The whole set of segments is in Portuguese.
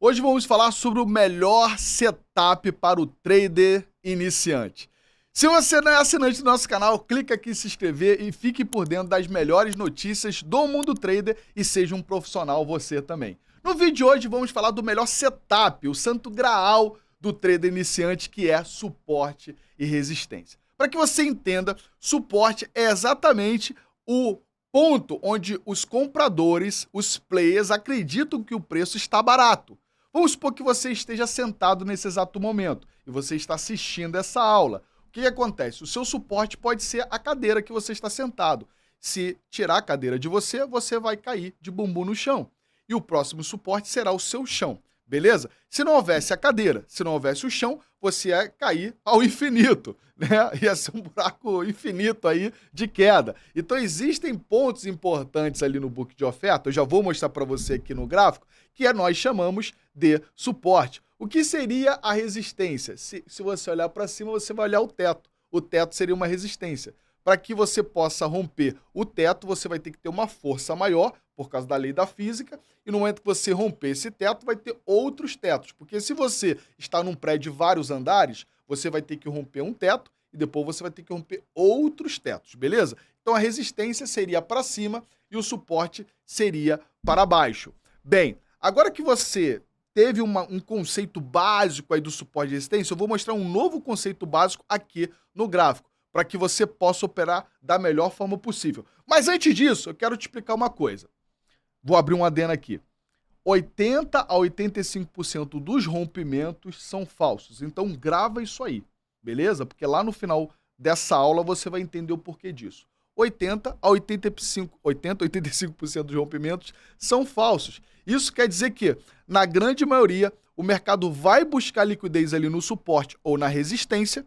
Hoje vamos falar sobre o melhor setup para o trader iniciante. Se você não é assinante do nosso canal, clica aqui em se inscrever e fique por dentro das melhores notícias do mundo trader e seja um profissional você também. No vídeo de hoje vamos falar do melhor setup, o santo graal do trader iniciante, que é suporte e resistência. Para que você entenda, suporte é exatamente o ponto onde os compradores, os players, acreditam que o preço está barato. Vamos supor que você esteja sentado nesse exato momento e você está assistindo essa aula. O que acontece? O seu suporte pode ser a cadeira que você está sentado. Se tirar a cadeira de você, você vai cair de bumbum no chão. E o próximo suporte será o seu chão, beleza? Se não houvesse a cadeira, se não houvesse o chão, você ia cair ao infinito, né? Ia ser um buraco infinito aí de queda. Então existem pontos importantes ali no book de oferta, eu já vou mostrar para você aqui no gráfico, que nós chamamos de suporte. O que seria a resistência? Se você olhar para cima, você vai olhar o teto. O teto seria uma resistência. Para que você possa romper o teto, você vai ter que ter uma força maior, por causa da lei da física, e no momento que você romper esse teto, vai ter outros tetos. Porque se você está num prédio de vários andares, você vai ter que romper um teto, e depois você vai ter que romper outros tetos, beleza? Então a resistência seria para cima e o suporte seria para baixo. Bem, agora que você teve um conceito básico aí do suporte e resistência, eu vou mostrar um novo conceito básico aqui no gráfico, para que você possa operar da melhor forma possível. Mas antes disso, eu quero te explicar uma coisa. Vou abrir um adendo aqui. 80 a 85% dos rompimentos são falsos. Então grava isso aí, beleza? Porque lá no final dessa aula você vai entender o porquê disso. 80 a 85% dos rompimentos são falsos. Isso quer dizer que, na grande maioria, o mercado vai buscar liquidez ali no suporte ou na resistência,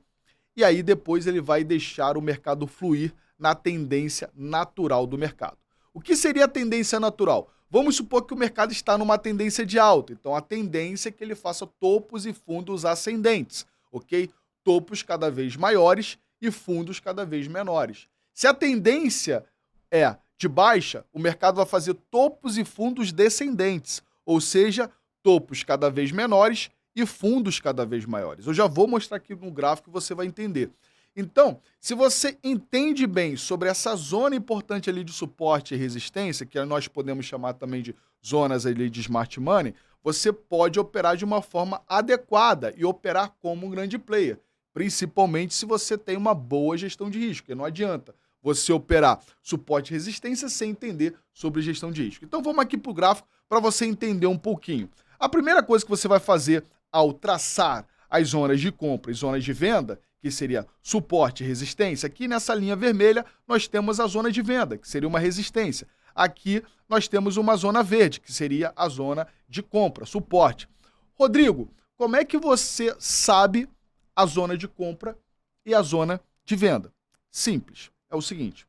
e aí depois ele vai deixar o mercado fluir na tendência natural do mercado. O que seria a tendência natural? Vamos supor que o mercado está numa tendência de alta, então a tendência é que ele faça topos e fundos ascendentes, ok? Topos cada vez maiores e fundos cada vez menores. Se a tendência é de baixa, o mercado vai fazer topos e fundos descendentes, ou seja, topos cada vez menores e fundos cada vez maiores. Eu já vou mostrar aqui no gráfico que você vai entender. Então, se você entende bem sobre essa zona importante ali de suporte e resistência, que nós podemos chamar também de zonas ali de smart money, você pode operar de uma forma adequada e operar como um grande player, principalmente se você tem uma boa gestão de risco, porque não adianta você operar suporte e resistência sem entender sobre gestão de risco. Então vamos aqui para o gráfico para você entender um pouquinho. A primeira coisa que você vai fazer ao traçar as zonas de compra e zonas de venda, que seria suporte e resistência, aqui nessa linha vermelha nós temos a zona de venda, que seria uma resistência. Aqui nós temos uma zona verde, que seria a zona de compra, suporte. Rodrigo, como é que você sabe a zona de compra e a zona de venda? Simples. É o seguinte,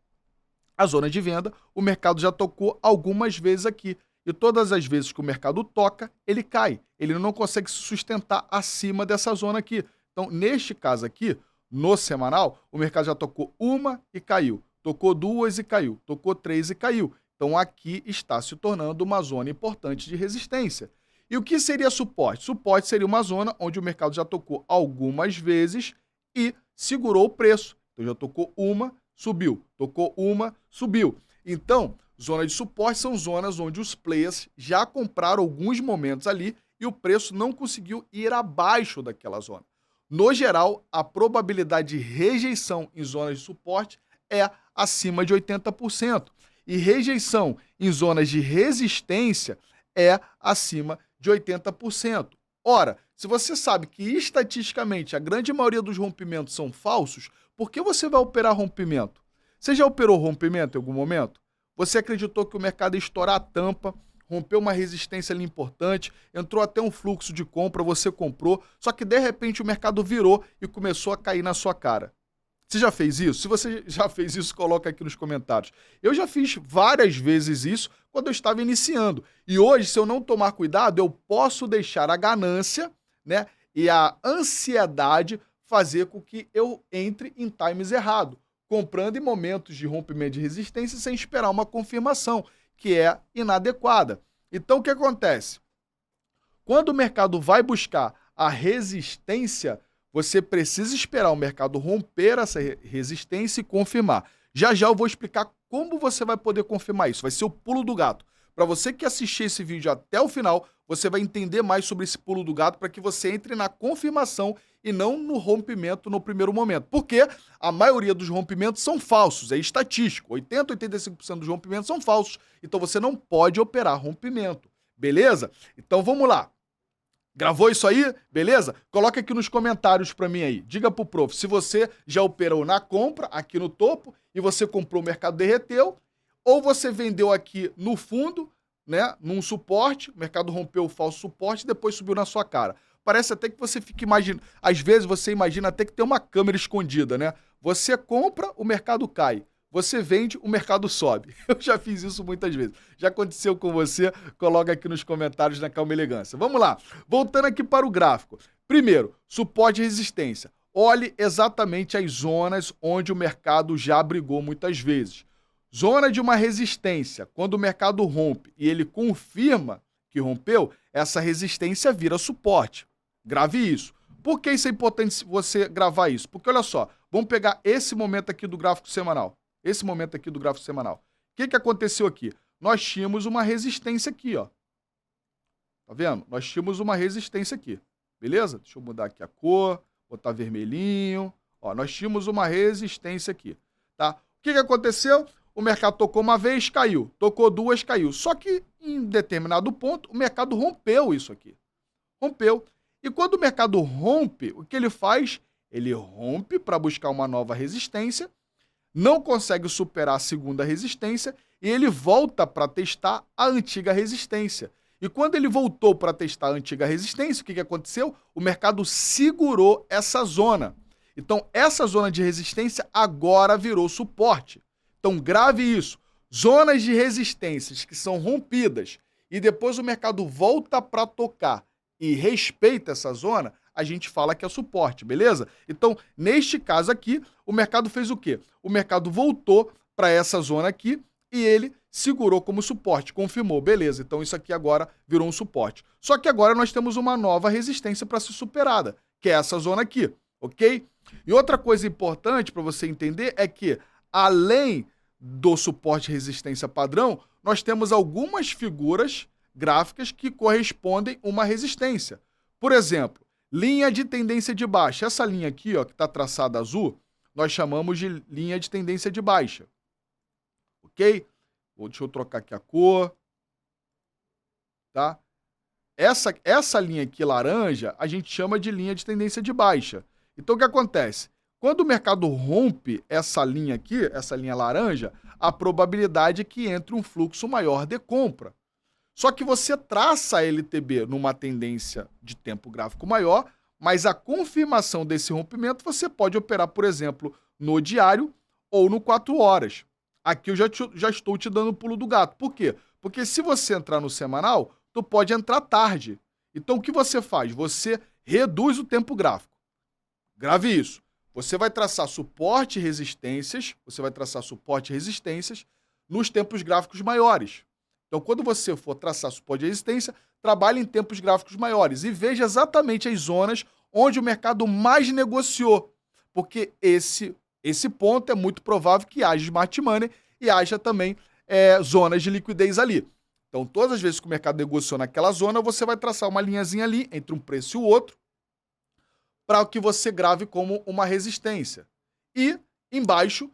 a zona de venda, o mercado já tocou algumas vezes aqui. E todas as vezes que o mercado toca, ele cai. Ele não consegue se sustentar acima dessa zona aqui. Então, neste caso aqui, no semanal, o mercado já tocou uma e caiu. Tocou duas e caiu. Tocou três e caiu. Então, aqui está se tornando uma zona importante de resistência. E o que seria suporte? Suporte seria uma zona onde o mercado já tocou algumas vezes e segurou o preço. Então, já tocou uma, subiu. Tocou uma, subiu. Então, zona de suporte são zonas onde os players já compraram alguns momentos ali e o preço não conseguiu ir abaixo daquela zona. No geral, a probabilidade de rejeição em zonas de suporte é acima de 80%. E rejeição em zonas de resistência é acima de 80%. Ora, se você sabe que estatisticamente a grande maioria dos rompimentos são falsos, por que você vai operar rompimento? Você já operou rompimento em algum momento? Você acreditou que o mercado ia estourar a tampa, rompeu uma resistência ali importante, entrou até um fluxo de compra, você comprou, só que de repente o mercado virou e começou a cair na sua cara. Você já fez isso? Se você já fez isso, coloca aqui nos comentários. Eu já fiz várias vezes isso quando eu estava iniciando. E hoje, se eu não tomar cuidado, eu posso deixar a ganância, né, e a ansiedade fazer com que eu entre em times errado, comprando em momentos de rompimento de resistência sem esperar uma confirmação, que é inadequada. Então, o que acontece? Quando o mercado vai buscar a resistência, você precisa esperar o mercado romper essa resistência e confirmar. Já já eu vou explicar como você vai poder confirmar isso. Vai ser o pulo do gato. Para você que assistir esse vídeo até o final, você vai entender mais sobre esse pulo do gato para que você entre na confirmação e não no rompimento no primeiro momento. Porque a maioria dos rompimentos são falsos, é estatístico. 80, 85% dos rompimentos são falsos. Então você não pode operar rompimento. Beleza? Então vamos lá. Gravou isso aí? Beleza? Coloca aqui nos comentários para mim aí. Diga pro prof se você já operou na compra, aqui no topo, e você comprou, o mercado derreteu, ou você vendeu aqui no fundo, né, num suporte, o mercado rompeu o falso suporte e depois subiu na sua cara. Parece até que você fica imaginando, às vezes você imagina até que tem uma câmera escondida, né? Você compra, o mercado cai. Você vende, o mercado sobe. Eu já fiz isso muitas vezes. Já aconteceu com você? Coloca aqui nos comentários na Calma e Elegância. Vamos lá. Voltando aqui para o gráfico. Primeiro, suporte e resistência. Olhe exatamente as zonas onde o mercado já brigou muitas vezes. Zona de uma resistência. Quando o mercado rompe e ele confirma que rompeu, essa resistência vira suporte. Grave isso. Por que isso é importante você gravar isso? Porque olha só, vamos pegar esse momento aqui do gráfico semanal. Esse momento aqui do gráfico semanal. O que aconteceu aqui? Nós tínhamos uma resistência aqui, ó. Tá vendo? Nós tínhamos uma resistência aqui. Beleza? Deixa eu mudar aqui a cor, botar vermelhinho. Ó, nós tínhamos uma resistência aqui, tá? O que aconteceu? O mercado tocou uma vez, caiu. Tocou duas, caiu. Só que em determinado ponto, o mercado rompeu isso aqui. Rompeu. E quando o mercado rompe, o que ele faz? Ele rompe para buscar uma nova resistência, não consegue superar a segunda resistência e ele volta para testar a antiga resistência. E quando ele voltou para testar a antiga resistência, o que aconteceu? O mercado segurou essa zona. Então, essa zona de resistência agora virou suporte. Então, grave isso. Zonas de resistências que são rompidas e depois o mercado volta para tocar e respeita essa zona, a gente fala que é suporte, beleza? Então, neste caso aqui, o mercado fez o quê? O mercado voltou para essa zona aqui e ele segurou como suporte, confirmou, beleza. Então, isso aqui agora virou um suporte. Só que agora nós temos uma nova resistência para ser superada, que é essa zona aqui, ok? E outra coisa importante para você entender é que, além do suporte e resistência padrão, nós temos algumas figuras gráficas que correspondem a uma resistência. Por exemplo, linha de tendência de baixa. Essa linha aqui, ó, que está traçada azul, nós chamamos de linha de tendência de baixa. Ok? Deixa eu trocar aqui a cor. Tá? Essa linha aqui laranja, a gente chama de linha de tendência de baixa. Então, o que acontece? Quando o mercado rompe essa linha aqui, essa linha laranja, a probabilidade é que entre um fluxo maior de compra. Só que você traça a LTB numa tendência de tempo gráfico maior, mas a confirmação desse rompimento você pode operar, por exemplo, no diário ou no 4 horas. Aqui eu já estou te dando o pulo do gato. Por quê? Porque se você entrar no semanal, tu pode entrar tarde. Então o que você faz? Você reduz o tempo gráfico. Grave isso. Você vai traçar suporte e resistências, nos tempos gráficos maiores. Então, quando você for traçar suporte e resistência, trabalhe em tempos gráficos maiores e veja exatamente as zonas onde o mercado mais negociou, porque esse ponto é muito provável que haja smart money e haja também zonas de liquidez ali. Então, todas as vezes que o mercado negociou naquela zona, você vai traçar uma linhazinha ali entre um preço e o outro, para que você grave como uma resistência. E, embaixo,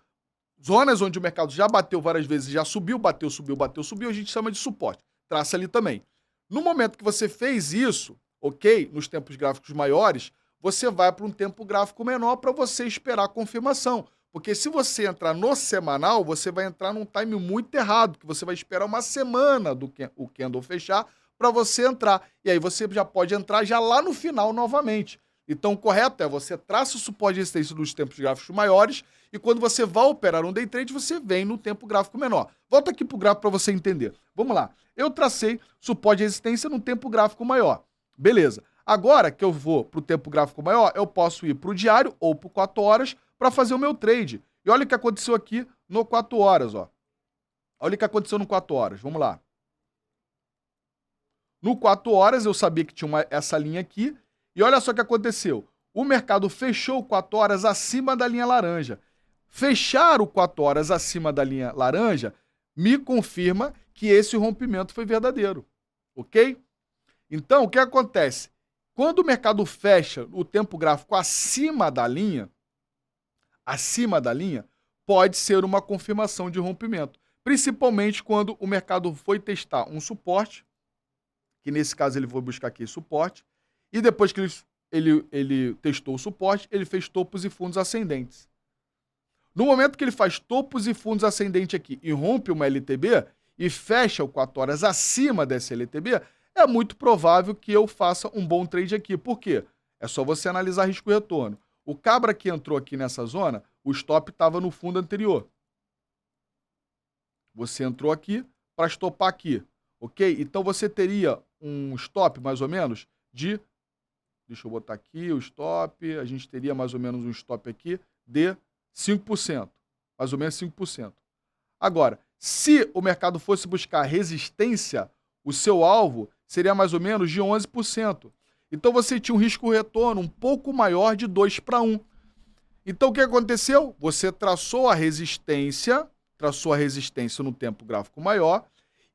zonas onde o mercado já bateu várias vezes, já subiu, bateu, subiu, bateu, subiu, a gente chama de suporte. Traça ali também. No momento que você fez isso, ok, nos tempos gráficos maiores, você vai para um tempo gráfico menor para você esperar a confirmação. Porque se você entrar no semanal, você vai entrar num time muito errado, que você vai esperar uma semana o candle fechar para você entrar. E aí você já pode entrar já lá no final novamente. Então, o correto é você traça o suporte e resistência dos tempos gráficos maiores e quando você vai operar um day trade, você vem no tempo gráfico menor. Volta aqui para o gráfico para você entender. Vamos lá. Eu tracei suporte e resistência no tempo gráfico maior. Beleza. Agora que eu vou para o tempo gráfico maior, eu posso ir para o diário ou para o 4 horas para fazer o meu trade. E olha o que aconteceu aqui no 4 horas, ó. Olha o que aconteceu no 4 horas. Vamos lá. No 4 horas eu sabia que tinha essa linha aqui, e olha só o que aconteceu. O mercado fechou 4 horas acima da linha laranja. Fechar o 4 horas acima da linha laranja me confirma que esse rompimento foi verdadeiro, ok? Então, o que acontece? Quando o mercado fecha o tempo gráfico acima da linha, pode ser uma confirmação de rompimento. Principalmente quando o mercado foi testar um suporte, que nesse caso ele foi buscar aqui suporte, e depois que ele testou o suporte, ele fez topos e fundos ascendentes. No momento que ele faz topos e fundos ascendentes aqui e rompe uma LTB e fecha o 4 horas acima dessa LTB, é muito provável que eu faça um bom trade aqui. Por quê? É só você analisar risco e retorno. O cabra que entrou aqui nessa zona, o stop estava no fundo anterior. Você entrou aqui para estopar aqui, ok? Então você teria um stop mais ou menos de... Deixa eu botar aqui o stop. A gente teria mais ou menos um stop aqui de 5%. Mais ou menos 5%. Agora, se o mercado fosse buscar resistência, o seu alvo seria mais ou menos de 11%. Então você tinha um risco-retorno um pouco maior de 2-1. Então o que aconteceu? Você traçou a resistência no tempo gráfico maior,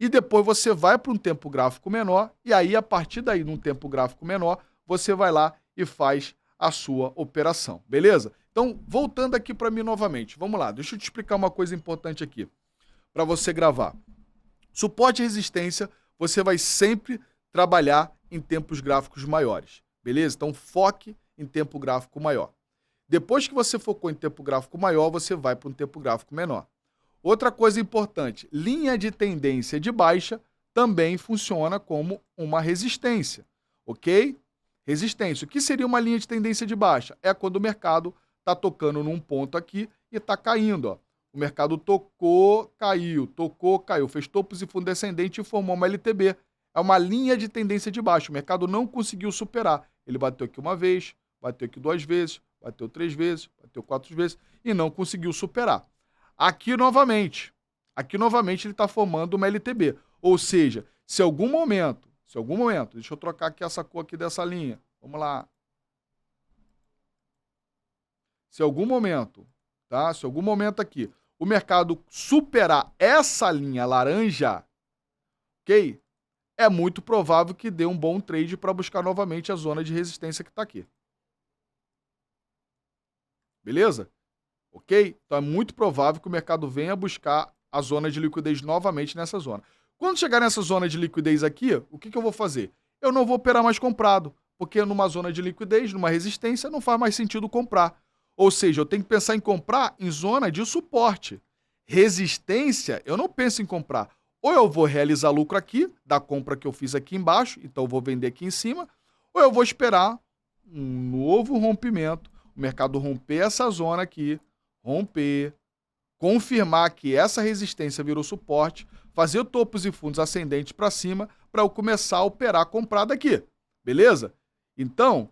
e depois você vai para um tempo gráfico menor, e aí a partir daí, num tempo gráfico menor, você vai lá e faz a sua operação, beleza? Então, voltando aqui para mim novamente, vamos lá, deixa eu te explicar uma coisa importante aqui, para você gravar. Suporte e resistência, você vai sempre trabalhar em tempos gráficos maiores, beleza? Então, foque em tempo gráfico maior. Depois que você focou em tempo gráfico maior, você vai para um tempo gráfico menor. Outra coisa importante, linha de tendência de baixa também funciona como uma resistência, ok? Resistência. O que seria uma linha de tendência de baixa? É quando o mercado está tocando num ponto aqui e está caindo, ó. O mercado tocou, caiu, fez topos e fundo descendente e formou uma LTB. É uma linha de tendência de baixa. O mercado não conseguiu superar. Ele bateu aqui uma vez, bateu aqui 2 vezes, bateu 3 vezes, bateu 4 vezes e não conseguiu superar. Aqui novamente ele está formando uma LTB. Ou seja, se algum momento, deixa eu trocar aqui essa cor aqui dessa linha. Vamos lá. Se algum momento aqui o mercado superar essa linha laranja, ok? É muito provável que dê um bom trade para buscar novamente a zona de resistência que está aqui. Beleza? Ok? Então é muito provável que o mercado venha buscar a zona de liquidez novamente nessa zona. Quando chegar nessa zona de liquidez aqui, o que eu vou fazer? Eu não vou operar mais comprado, porque numa zona de liquidez, numa resistência, não faz mais sentido comprar. Ou seja, eu tenho que pensar em comprar em zona de suporte. Resistência, eu não penso em comprar. Ou eu vou realizar lucro aqui, da compra que eu fiz aqui embaixo, então eu vou vender aqui em cima, ou eu vou esperar um novo rompimento, o mercado romper essa zona aqui, confirmar que essa resistência virou suporte, fazer topos e fundos ascendentes para cima para eu começar a operar comprado aqui, beleza? Então,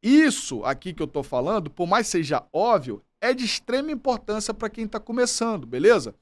isso aqui que eu estou falando, por mais seja óbvio, é de extrema importância para quem está começando, beleza?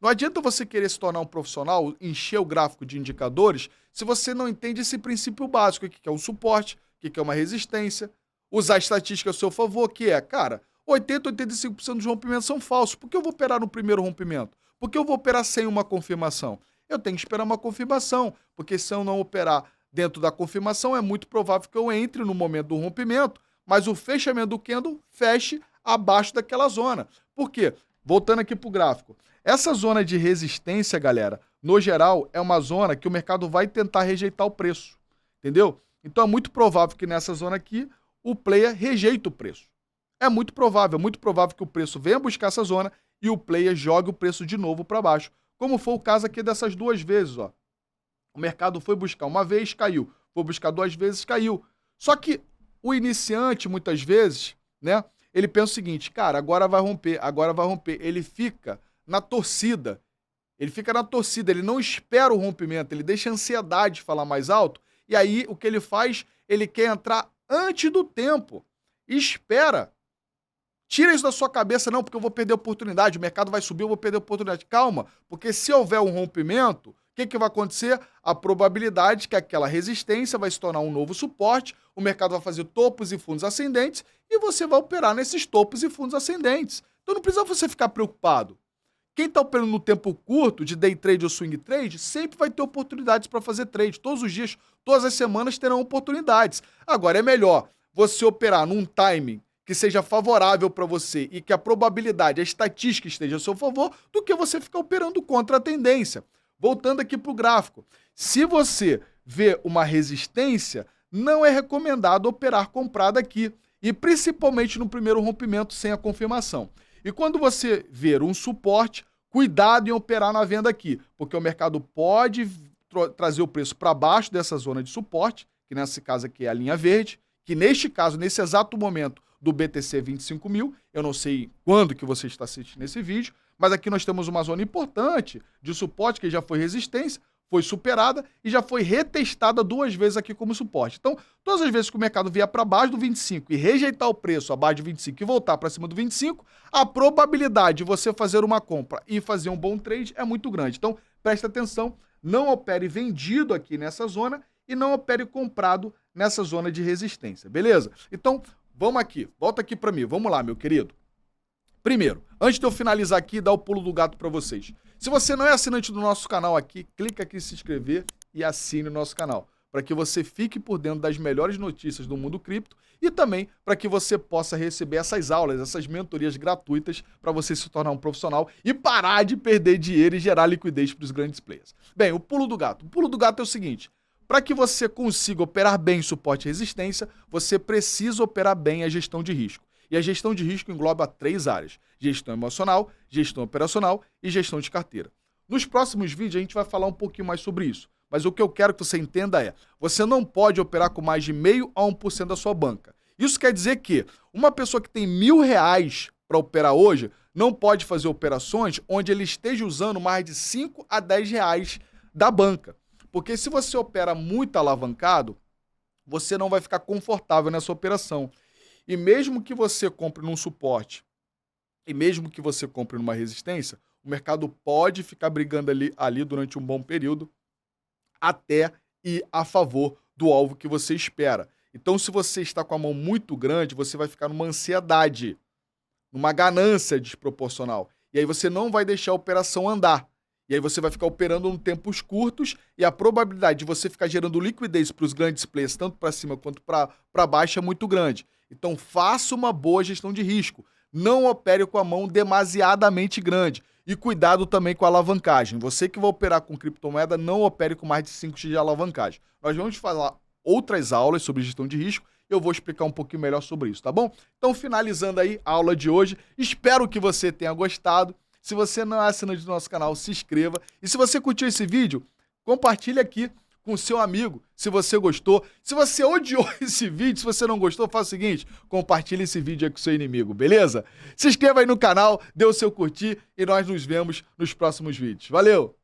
Não adianta você querer se tornar um profissional, encher o gráfico de indicadores, se você não entende esse princípio básico, que é um suporte, que é uma resistência, usar a estatística a seu favor, que é, cara, 80, 85% dos rompimentos são falsos. Por que eu vou operar no primeiro rompimento? Por que eu vou operar sem uma confirmação? Eu tenho que esperar uma confirmação, porque se eu não operar dentro da confirmação, é muito provável que eu entre no momento do rompimento, mas o fechamento do candle feche abaixo daquela zona. Por quê? Voltando aqui para o gráfico. Essa zona de resistência, galera, no geral, é uma zona que o mercado vai tentar rejeitar o preço. Entendeu? Então é muito provável que nessa zona aqui, o player rejeite o preço. É muito provável que o preço venha buscar essa zona e o player jogue o preço de novo para baixo. Como foi o caso aqui dessas 2 vezes, ó. O mercado foi buscar uma vez, caiu. Foi buscar 2 vezes, caiu. Só que o iniciante, muitas vezes, né, ele pensa o seguinte, cara, agora vai romper. Ele fica na torcida. Ele não espera o rompimento, ele deixa a ansiedade falar mais alto. E aí, o que ele faz? Ele quer entrar antes do tempo. Espera. Tira isso da sua cabeça, não, porque eu vou perder a oportunidade, o mercado vai subir, eu vou perder a oportunidade. Calma, porque se houver um rompimento, que vai acontecer? A probabilidade que aquela resistência vai se tornar um novo suporte, o mercado vai fazer topos e fundos ascendentes e você vai operar nesses topos e fundos ascendentes. Então não precisa você ficar preocupado. Quem está operando no tempo curto, de day trade ou swing trade, sempre vai ter oportunidades para fazer trade. Todos os dias, todas as semanas terão oportunidades. Agora, é melhor você operar num timing que seja favorável para você e que a probabilidade, a estatística esteja a seu favor, do que você ficar operando contra a tendência. Voltando aqui para o gráfico. Se você vê uma resistência, não é recomendado operar comprado aqui. E principalmente no primeiro rompimento sem a confirmação. E quando você ver um suporte, cuidado em operar na venda aqui, porque o mercado pode trazer o preço para baixo dessa zona de suporte, que nesse caso aqui é a linha verde, que neste caso, nesse exato momento do BTC 25.000, eu não sei quando que você está assistindo esse vídeo, mas aqui nós temos uma zona importante de suporte que já foi resistência, foi superada e já foi retestada 2 vezes aqui como suporte. Então, todas as vezes que o mercado vier para baixo do 25 e rejeitar o preço abaixo de 25 e voltar para cima do 25, a probabilidade de você fazer uma compra e fazer um bom trade é muito grande. Então, preste atenção, não opere vendido aqui nessa zona e não opere comprado nessa zona de resistência, beleza? Então, vamos aqui, volta aqui para mim, vamos lá, meu querido. Primeiro, antes de eu finalizar aqui e dar o pulo do gato para vocês, se você não é assinante do nosso canal aqui, clica aqui em se inscrever e assine o nosso canal, para que você fique por dentro das melhores notícias do mundo cripto e também para que você possa receber essas aulas, essas mentorias gratuitas para você se tornar um profissional e parar de perder dinheiro e gerar liquidez para os grandes players. Bem, o pulo do gato. O pulo do gato é o seguinte, para que você consiga operar bem suporte e resistência, você precisa operar bem a gestão de risco. E a gestão de risco engloba 3 áreas: gestão emocional, gestão operacional e gestão de carteira. Nos próximos vídeos a gente vai falar um pouquinho mais sobre isso, mas o que eu quero que você entenda é, você não pode operar com mais de 0,5% a 1% da sua banca. Isso quer dizer que uma pessoa que tem R$1.000 para operar hoje não pode fazer operações onde ele esteja usando mais de 5 a 10 reais da banca. Porque se você opera muito alavancado, você não vai ficar confortável nessa operação. E mesmo que você compre num suporte e mesmo que você compre numa resistência, o mercado pode ficar brigando ali durante um bom período até ir a favor do alvo que você espera. Então, se você está com a mão muito grande, você vai ficar numa ansiedade, numa ganância desproporcional. E aí você não vai deixar a operação andar. E aí você vai ficar operando em tempos curtos e a probabilidade de você ficar gerando liquidez para os grandes players, tanto para cima quanto para baixo, é muito grande. Então faça uma boa gestão de risco. Não opere com a mão demasiadamente grande. E cuidado também com a alavancagem. Você que vai operar com criptomoeda, não opere com mais de 5x de alavancagem. Nós vamos falar outras aulas sobre gestão de risco e eu vou explicar um pouquinho melhor sobre isso, tá bom? Então, finalizando aí a aula de hoje, espero que você tenha gostado. Se você não é assinante do nosso canal, se inscreva. E se você curtiu esse vídeo, compartilhe aqui com o seu amigo, se você gostou. Se você odiou esse vídeo, se você não gostou, faça o seguinte, compartilhe esse vídeo aí com o seu inimigo, beleza? Se inscreva aí no canal, dê o seu curtir e nós nos vemos nos próximos vídeos. Valeu!